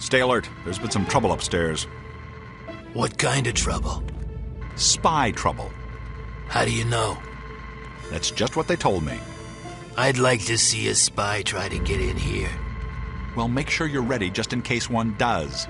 Stay alert. There's been some trouble upstairs. What kind of trouble? Spy trouble. How do you know? That's just what they told me. I'd like to see a spy try to get in here. Well, make sure you're ready just in case one does.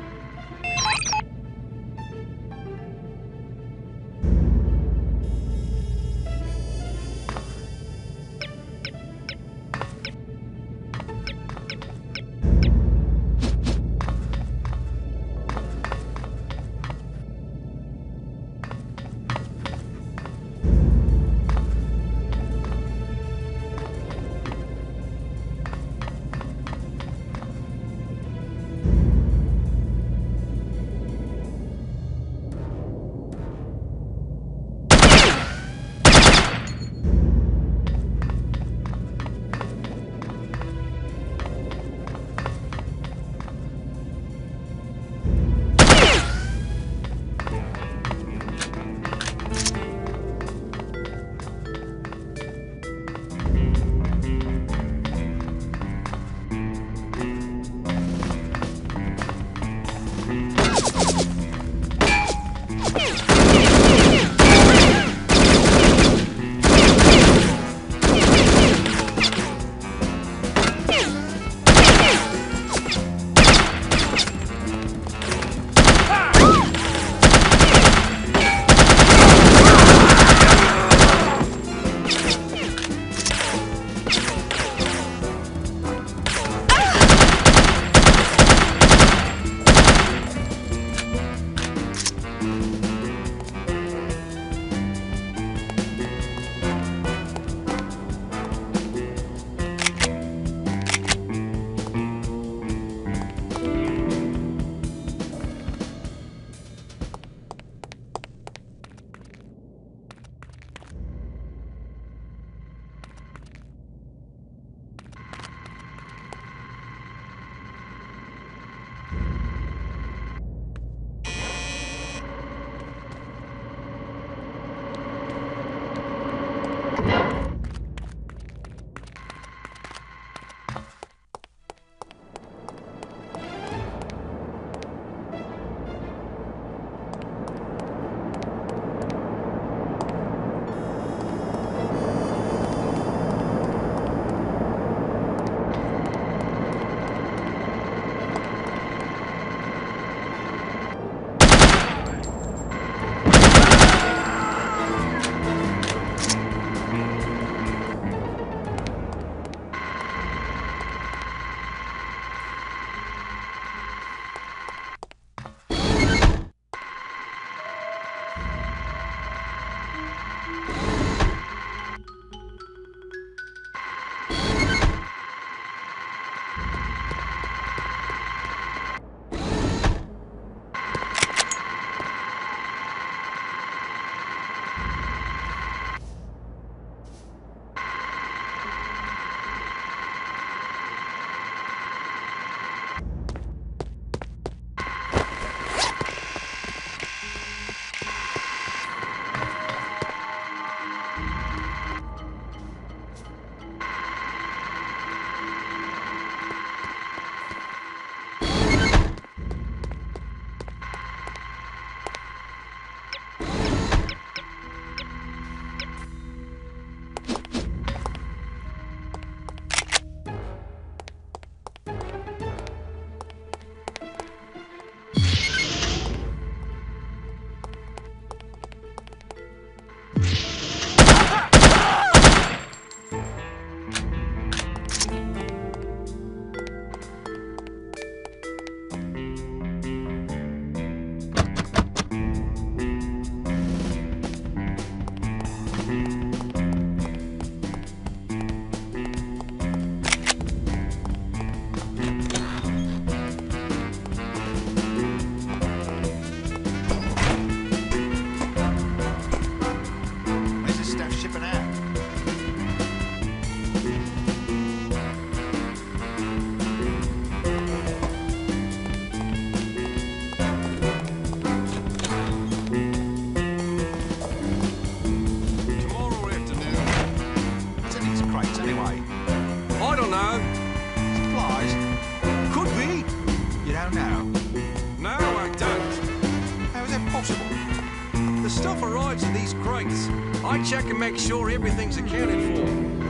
stuff arrives in these crates, I check and make sure everything's accounted for.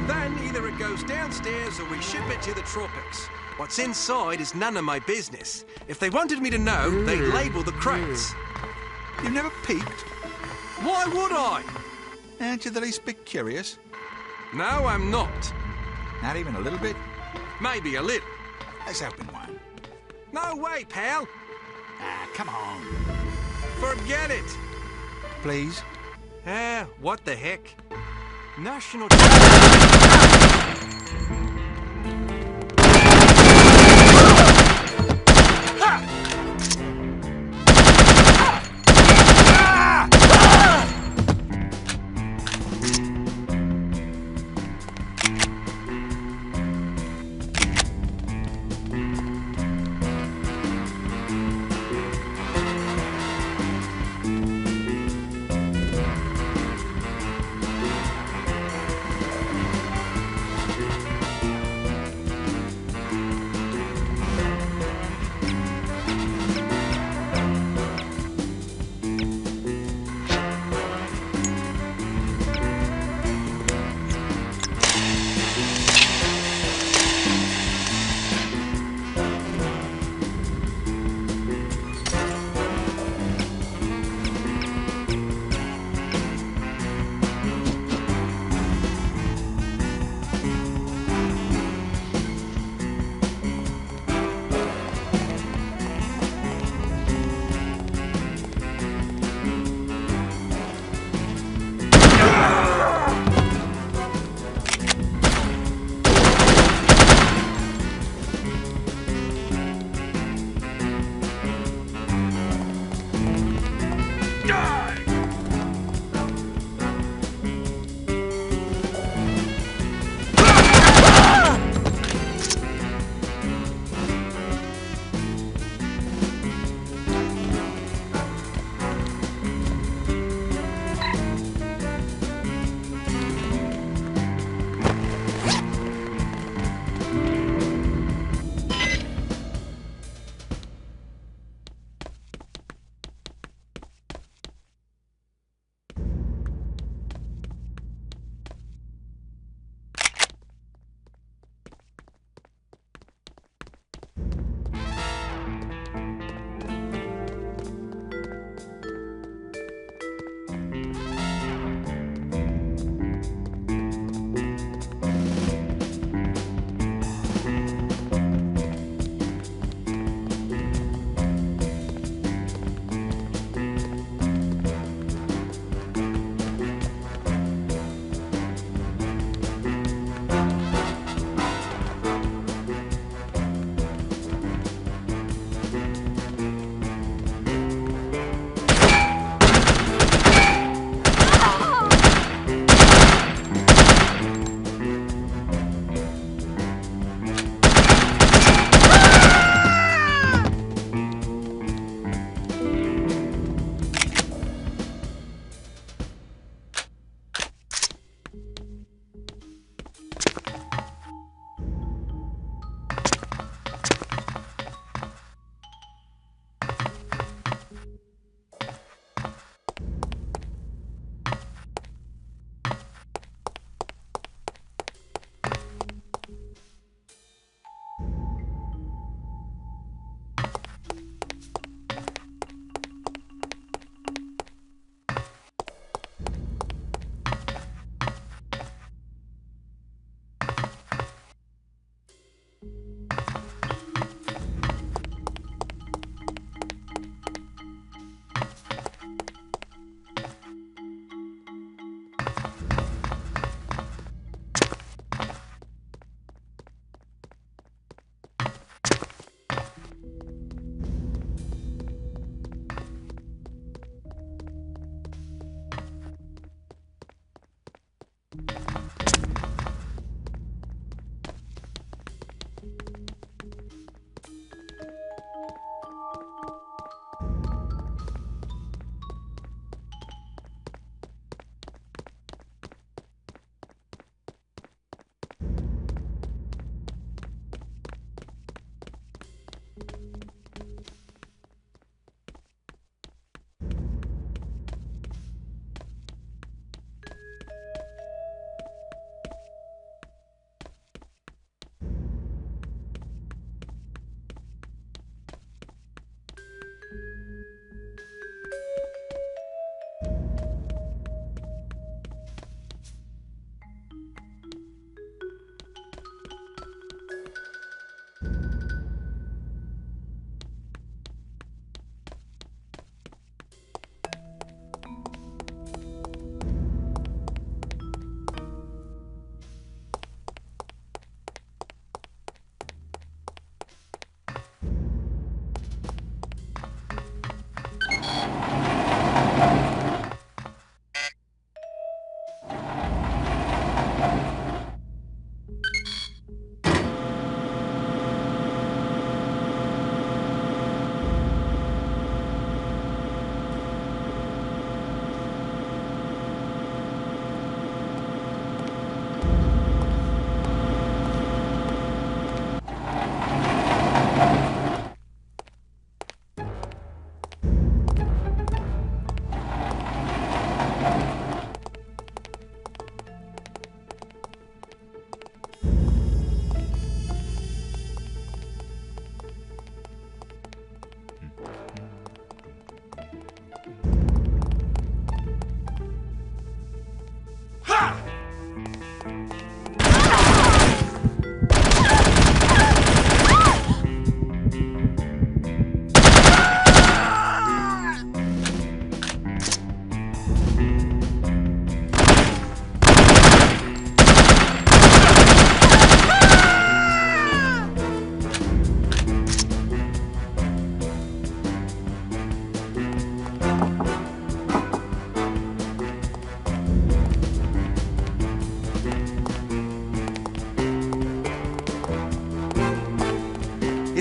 Then either it goes downstairs or we ship it to the tropics. What's inside is none of my business. If they wanted me to know, they'd label the crates. You've never peeked? Why would I? Aren't you the least bit curious? No, I'm not. Not even a little bit? Maybe a little. Let's open one. No way, pal. Ah, come on. Forget it. Please? What the heck? National...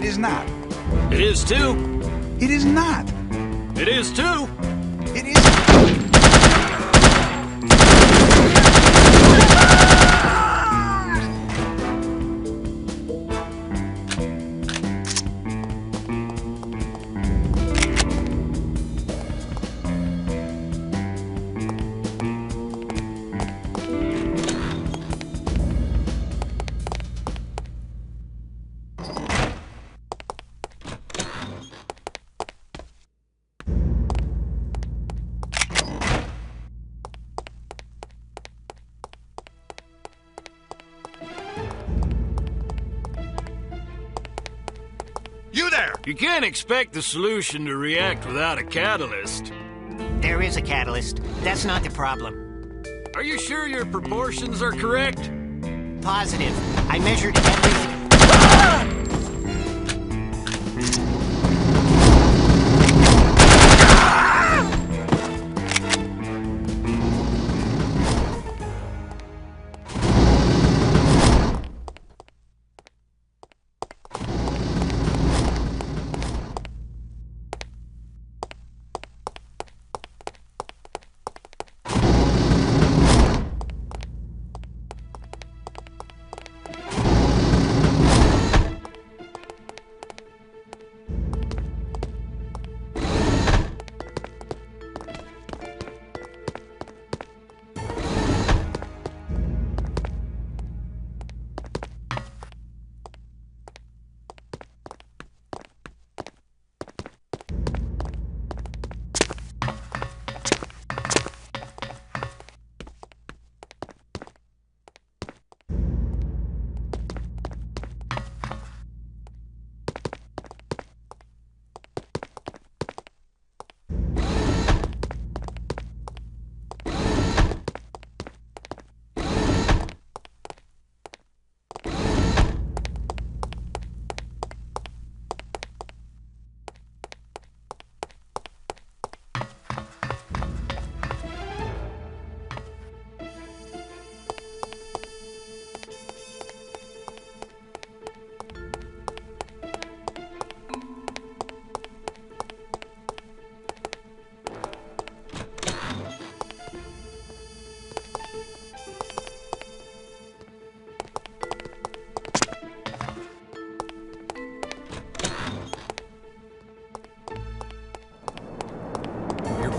is not. It is too. It is not. It is too. It is... You there! You can't expect the solution to react without a catalyst. There is a catalyst. That's not the problem. Are you sure your proportions are correct? Positive. I measured everything.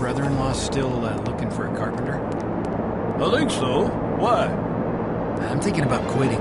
Brother-in-law still looking for a carpenter? I think so. Why? I'm thinking about quitting.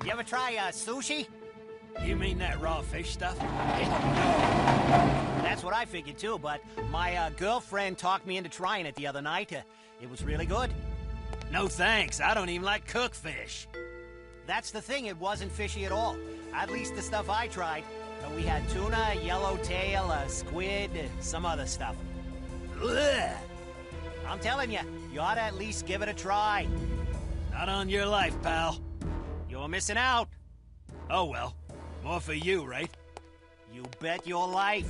You ever try sushi? You mean that raw fish stuff? That's what I figured too, but my girlfriend talked me into trying it the other night. It was really good. No thanks. I don't even like cooked fish. That's the thing, it wasn't fishy at all. At least the stuff I tried. We had tuna, yellowtail, squid, some other stuff. Ugh. I'm telling you, you ought to at least give it a try. Not on your life, pal. You're missing out. Oh well. More for you, right? You bet your life.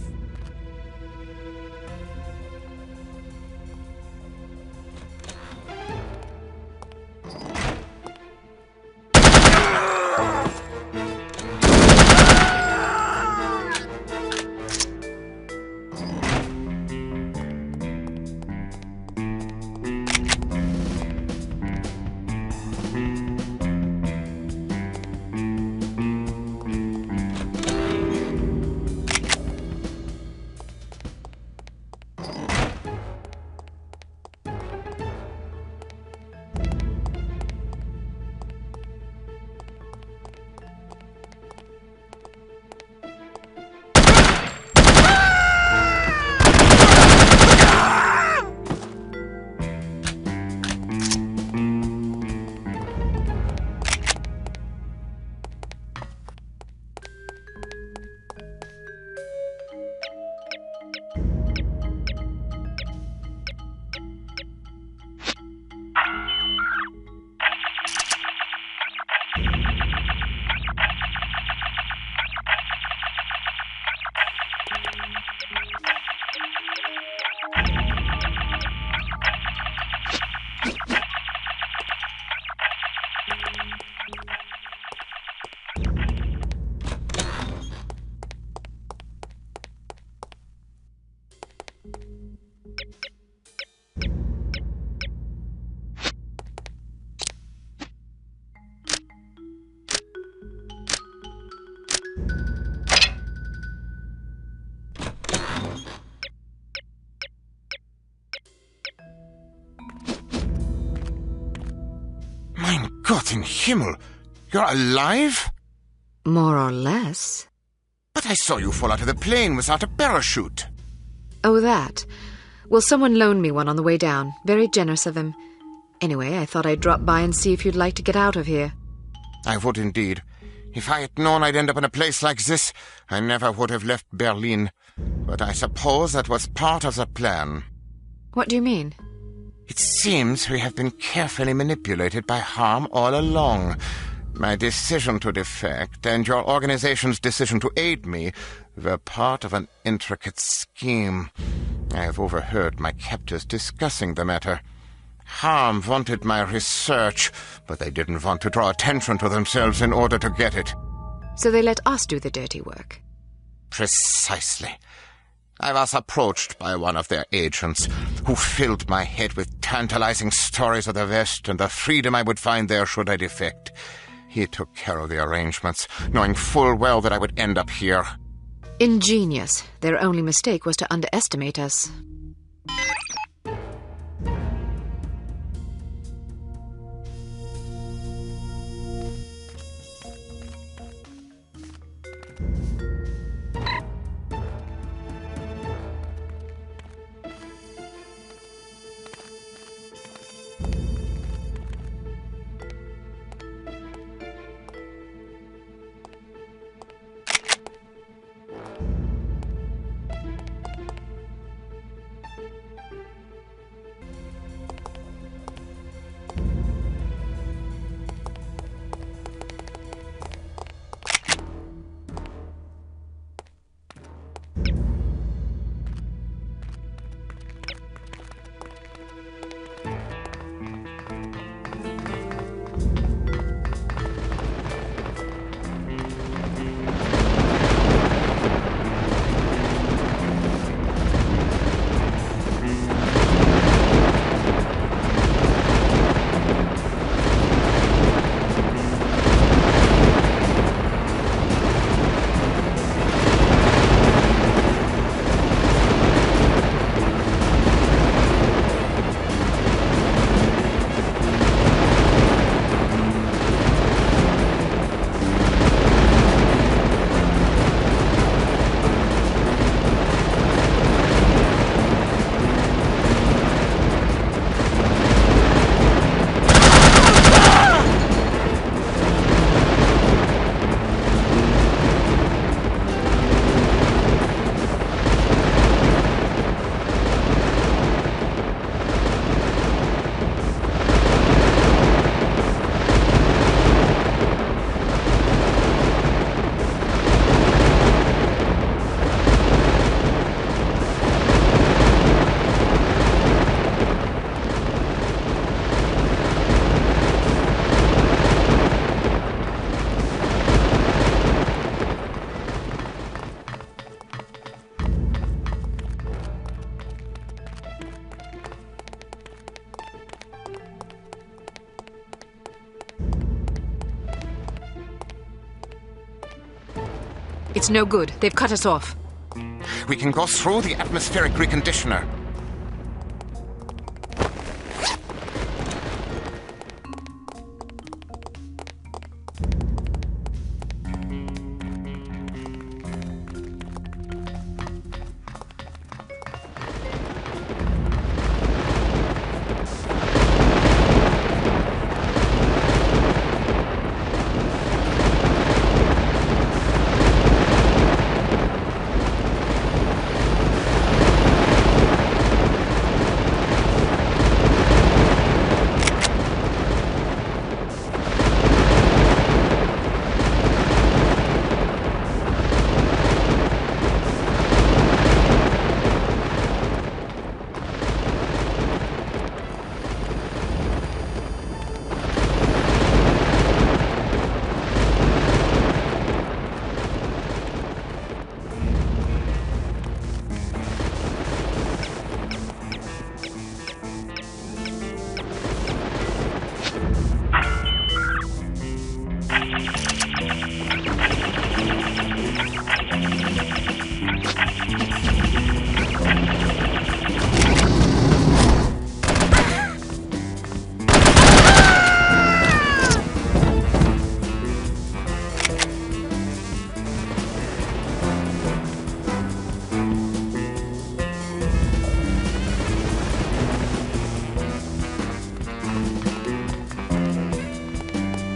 Mein Gott in Himmel! You're alive? More or less. But I saw you fall out of the plane without a parachute. Oh, that. Well, someone loaned me one on the way down. Very generous of him. Anyway, I thought I'd drop by and see if you'd like to get out of here. I would indeed. If I had known I'd end up in a place like this, I never would have left Berlin. But I suppose that was part of the plan. What do you mean? It seems we have been carefully manipulated by Harm all along. My decision to defect and your organization's decision to aid me were part of an intricate scheme. I have overheard my captors discussing the matter. Harm wanted my research, but they didn't want to draw attention to themselves in order to get it. So they let us do the dirty work. Precisely. I was approached by one of their agents, who filled my head with tantalizing stories of the West and the freedom I would find there should I defect. He took care of the arrangements, knowing full well that I would end up here. Ingenious. Their only mistake was to underestimate us. It's no good. They've cut us off. We can go through the atmospheric reconditioner.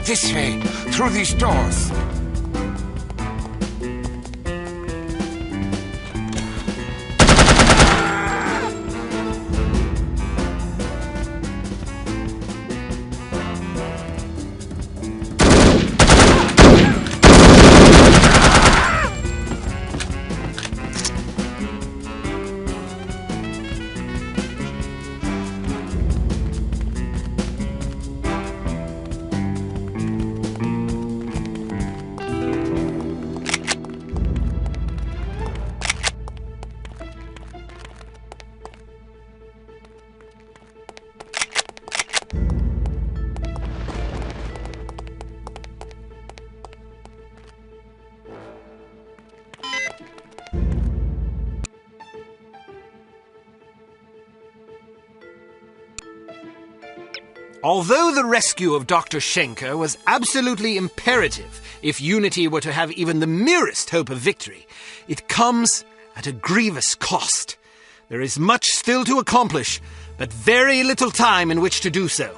This way, through these doors. Although the rescue of Dr. Schenker was absolutely imperative if Unity were to have even the merest hope of victory, it comes at a grievous cost. There is much still to accomplish, but very little time in which to do so.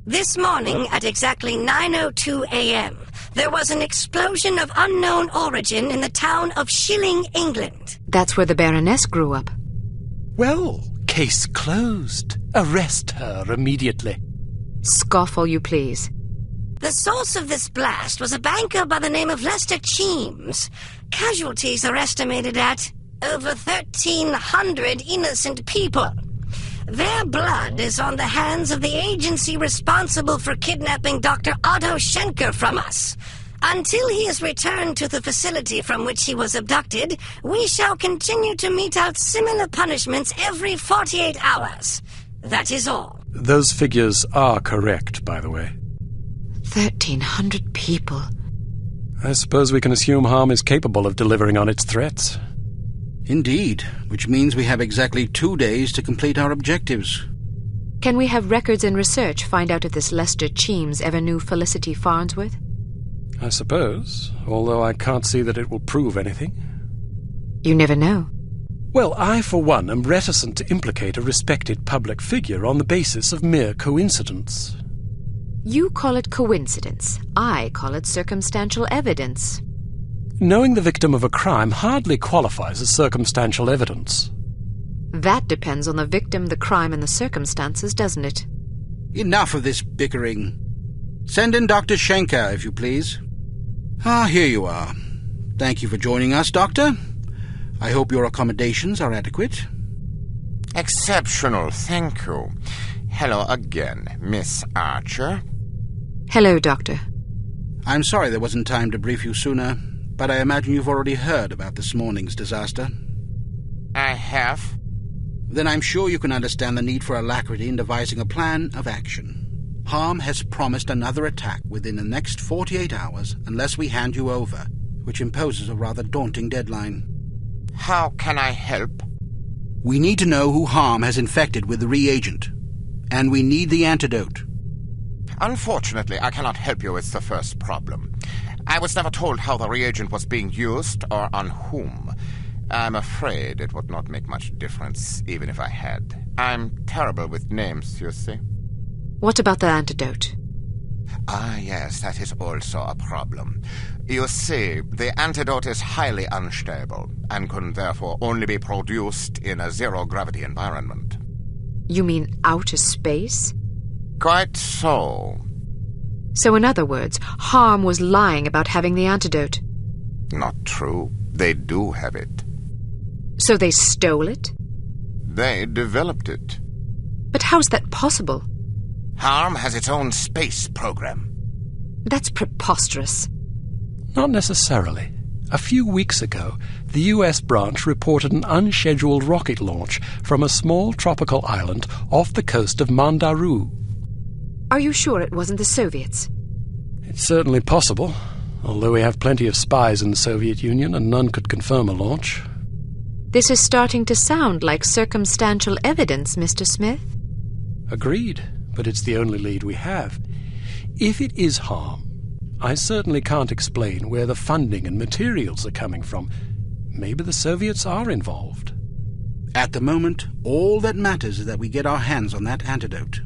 This morning at exactly 9:02 a.m., there was an explosion of unknown origin in the town of Shilling, England. That's where the Baroness grew up. Well, case closed. Arrest her immediately. Scoff all you please. The source of this blast was a banker by the name of Lester Cheems. Casualties are estimated at over 1,300 innocent people. Their blood is on the hands of the agency responsible for kidnapping Dr. Otto Schenker from us. Until he is returned to the facility from which he was abducted, we shall continue to mete out similar punishments every 48 hours. That is all. Those figures are correct, by the way. 1,300 people. I suppose we can assume Harm is capable of delivering on its threats. Indeed, which means we have exactly 2 days to complete our objectives. Can we have records and research find out if this Lester Cheems ever knew Felicity Farnsworth? I suppose, although I can't see that it will prove anything. You never know. Well, I, for one, am reticent to implicate a respected public figure on the basis of mere coincidence. You call it coincidence. I call it circumstantial evidence. Knowing the victim of a crime hardly qualifies as circumstantial evidence. That depends on the victim, the crime, and the circumstances, doesn't it? Enough of this bickering. Send in Dr. Schenker, if you please. Here you are. Thank you for joining us, Doctor. I hope your accommodations are adequate. Exceptional, thank you. Hello again, Miss Archer. Hello, Doctor. I'm sorry there wasn't time to brief you sooner, but I imagine you've already heard about this morning's disaster. I have. Then I'm sure you can understand the need for alacrity in devising a plan of action. Harm has promised another attack within the next 48 hours unless we hand you over, which imposes a rather daunting deadline. How can I help? We need to know who Harm has infected with the reagent, and we need the antidote. Unfortunately, I cannot help you with the first problem. I was never told how the reagent was being used or on whom. I'm afraid it would not make much difference, even if I had. I'm terrible with names, you see. What about the antidote? Yes, that is also a problem. You see, the antidote is highly unstable and can therefore only be produced in a zero-gravity environment. You mean outer space? Quite so. So in other words, Harm was lying about having the antidote. Not true. They do have it. So they stole it? They developed it. But how's that possible? Harm has its own space program. That's preposterous. Not necessarily. A few weeks ago, the US branch reported an unscheduled rocket launch from a small tropical island off the coast of Mandaru. Are you sure it wasn't the Soviets? It's certainly possible, although we have plenty of spies in the Soviet Union and none could confirm a launch. This is starting to sound like circumstantial evidence, Mr. Smith. Agreed, but it's the only lead we have. If it is Harm, I certainly can't explain where the funding and materials are coming from. Maybe the Soviets are involved. At the moment, all that matters is that we get our hands on that antidote.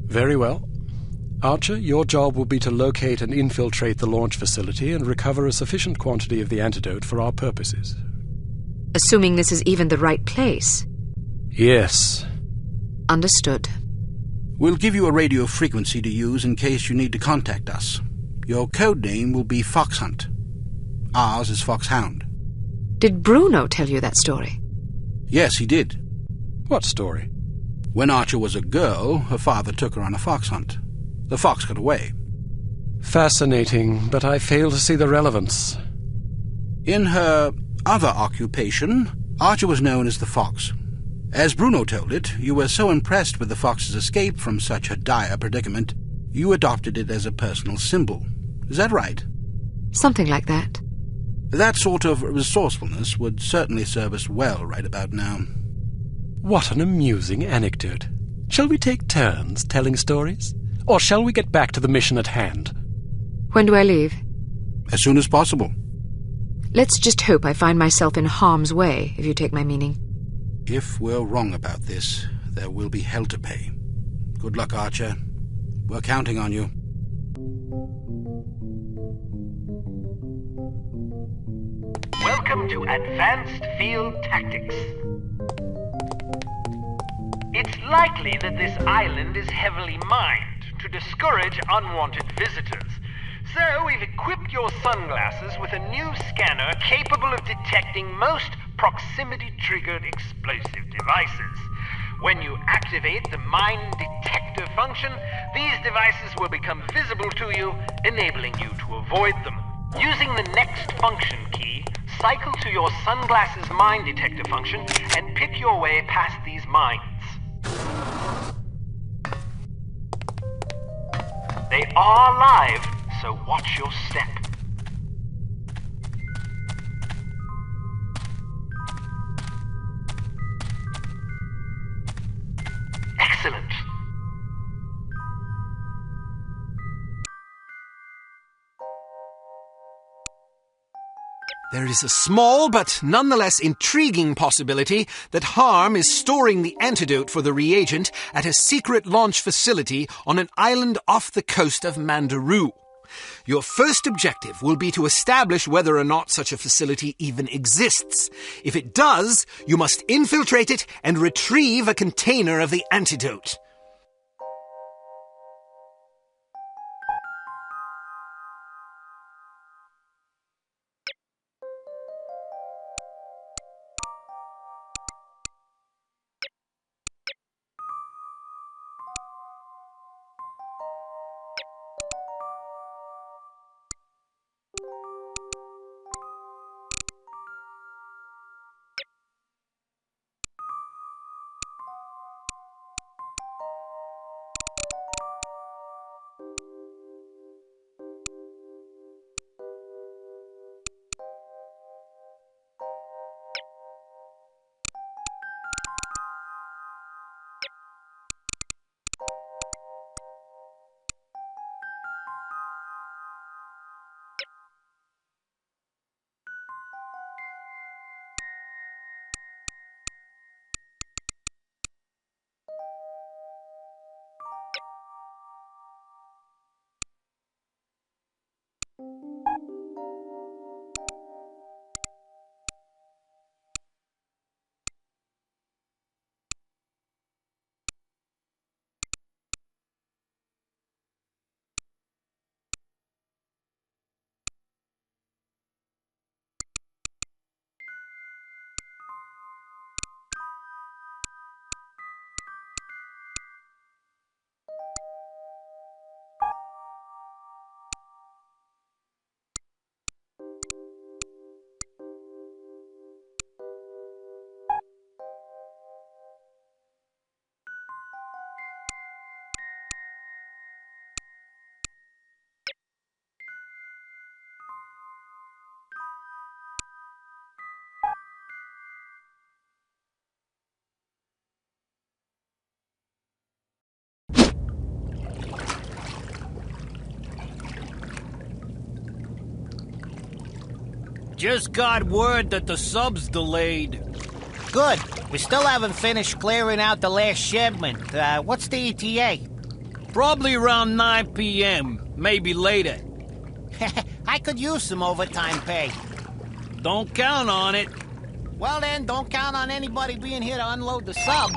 Very well. Archer, your job will be to locate and infiltrate the launch facility and recover a sufficient quantity of the antidote for our purposes. Assuming this is even the right place. Yes. Understood. We'll give you a radio frequency to use in case you need to contact us. Your code name will be Foxhunt. Ours is Foxhound. Did Bruno tell you that story? Yes, he did. What story? When Archer was a girl, her father took her on a fox hunt. The fox got away. Fascinating, but I fail to see the relevance. In her other occupation, Archer was known as the Fox. As Bruno told it, you were so impressed with the fox's escape from such a dire predicament, you adopted it as a personal symbol. Is that right? Something like that. That sort of resourcefulness would certainly serve us well right about now. What an amusing anecdote. Shall we take turns telling stories? Or shall we get back to the mission at hand? When do I leave? As soon as possible. Let's just hope I find myself in harm's way, if you take my meaning. If we're wrong about this, there will be hell to pay. Good luck, Archer. We're counting on you. Welcome to Advanced Field Tactics. It's likely that this island is heavily mined to discourage unwanted visitors. So we've equipped your sunglasses with a new scanner capable of detecting most proximity-triggered explosive devices. When you activate the mine detector function, these devices will become visible to you, enabling you to avoid them. Using the next function key, cycle to your sunglasses mine detector function and pick your way past these mines. They are live, so watch your step. Excellent. There is a small but nonetheless intriguing possibility that Harm is storing the antidote for the reagent at a secret launch facility on an island off the coast of Mandaru. Your first objective will be to establish whether or not such a facility even exists. If it does, you must infiltrate it and retrieve a container of the antidote. Just got word that the sub's delayed. Good. We still haven't finished clearing out the last shipment. What's the ETA? Probably around 9 p.m., maybe later. I could use some overtime pay. Don't count on it. Well then, don't count on anybody being here to unload the sub.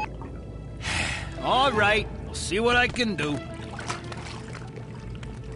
All right, I'll see what I can do.